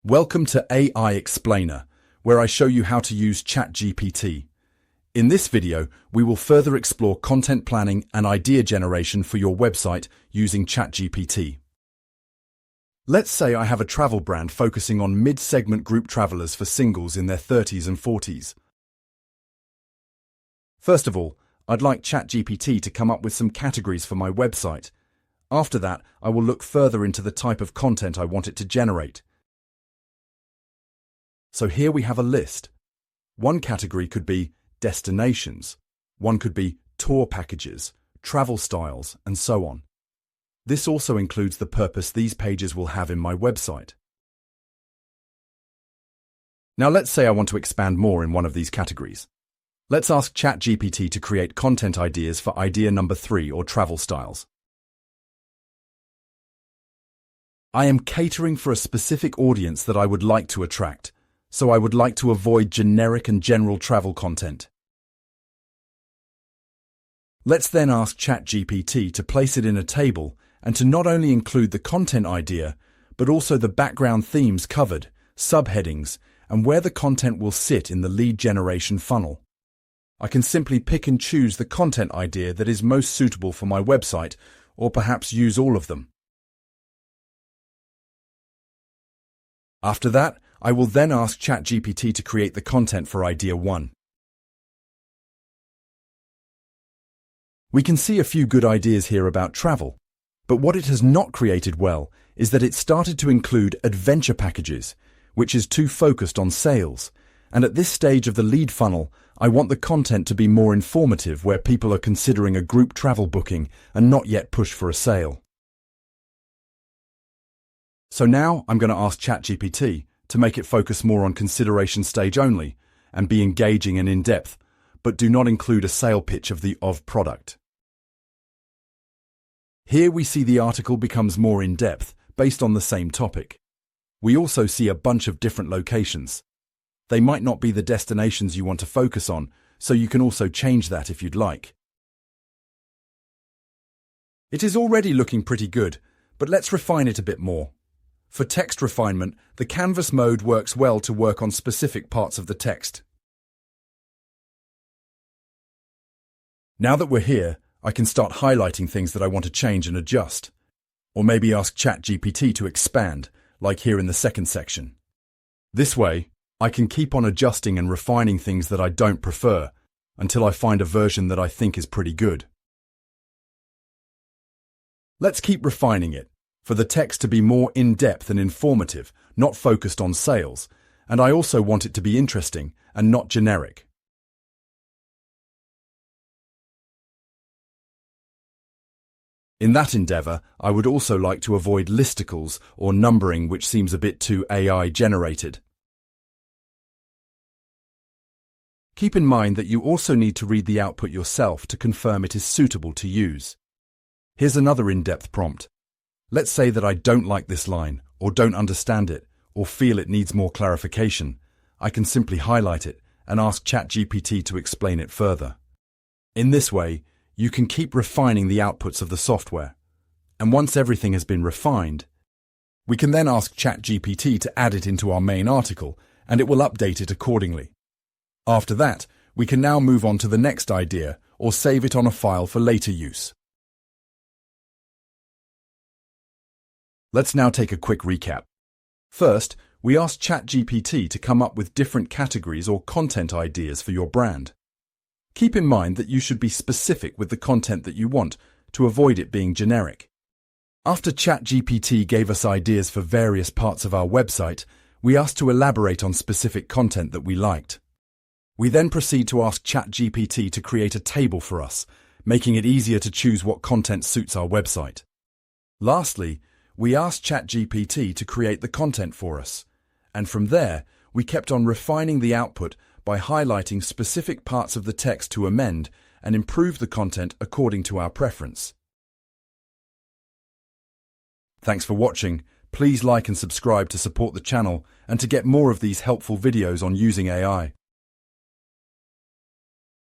Welcome to AI Explainer, where I show you how to use ChatGPT. In this video, we will further explore content planning and idea generation for your website using ChatGPT. Let's say I have a travel brand focusing on mid-segment group travelers for singles in their 30s and 40s. First of all, I'd like ChatGPT to come up with some categories for my website. After that, I will look further into the type of content I want it to generate. So here we have a list. One category could be destinations. One could be tour packages, travel styles, and so on. This also includes the purpose these pages will have in my website. Now let's say I want to expand more in one of these categories. Let's ask ChatGPT to create content ideas for idea number 3 or travel styles. I am catering for a specific audience that I would like to attract, so I would like to avoid generic and general travel content. Let's then ask ChatGPT to place it in a table and to not only include the content idea, but also the background themes covered, subheadings, and where the content will sit in the lead generation funnel. I can simply pick and choose the content idea that is most suitable for my website, or perhaps use all of them. After that, I will then ask ChatGPT to create the content for idea 1. We can see a few good ideas here about travel, but what it has not created well is that it started to include adventure packages, which is too focused on sales, and at this stage of the lead funnel, I want the content to be more informative where people are considering a group travel booking and not yet push for a sale. So now I'm going to ask ChatGPT to make it focus more on consideration stage only and be engaging and in-depth, but do not include a sale pitch of the product. Here we see the article becomes more in-depth based on the same topic. We also see a bunch of different locations. They might not be the destinations you want to focus on, so you can also change that if you'd like. It is already looking pretty good, but let's refine it a bit more. For text refinement, the canvas mode works well to work on specific parts of the text. Now that we're here, I can start highlighting things that I want to change and adjust. Or maybe ask ChatGPT to expand, like here in the second section. This way, I can keep on adjusting and refining things that I don't prefer until I find a version that I think is pretty good. Let's keep refining it, for the text to be more in-depth and informative, not focused on sales, and I also want it to be interesting and not generic. In that endeavor, I would also like to avoid listicles or numbering, which seems a bit too AI generated. Keep in mind that you also need to read the output yourself to confirm it is suitable to use. Here's another in-depth prompt. Let's say that I don't like this line, or don't understand it, or feel it needs more clarification. I can simply highlight it and ask ChatGPT to explain it further. In this way, you can keep refining the outputs of the software. And once everything has been refined, we can then ask ChatGPT to add it into our main article, and it will update it accordingly. After that, we can now move on to the next idea or save it on a file for later use. Let's now take a quick recap. First, we asked ChatGPT to come up with different categories or content ideas for your brand. Keep in mind that you should be specific with the content that you want to avoid it being generic. After ChatGPT gave us ideas for various parts of our website, we asked to elaborate on specific content that we liked. We then proceed to ask ChatGPT to create a table for us, making it easier to choose what content suits our website. Lastly, we asked ChatGPT to create the content for us, and from there, we kept on refining the output by highlighting specific parts of the text to amend and improve the content according to our preference. Thanks for watching. Please like and subscribe to support the channel and to get more of these helpful videos on using AI.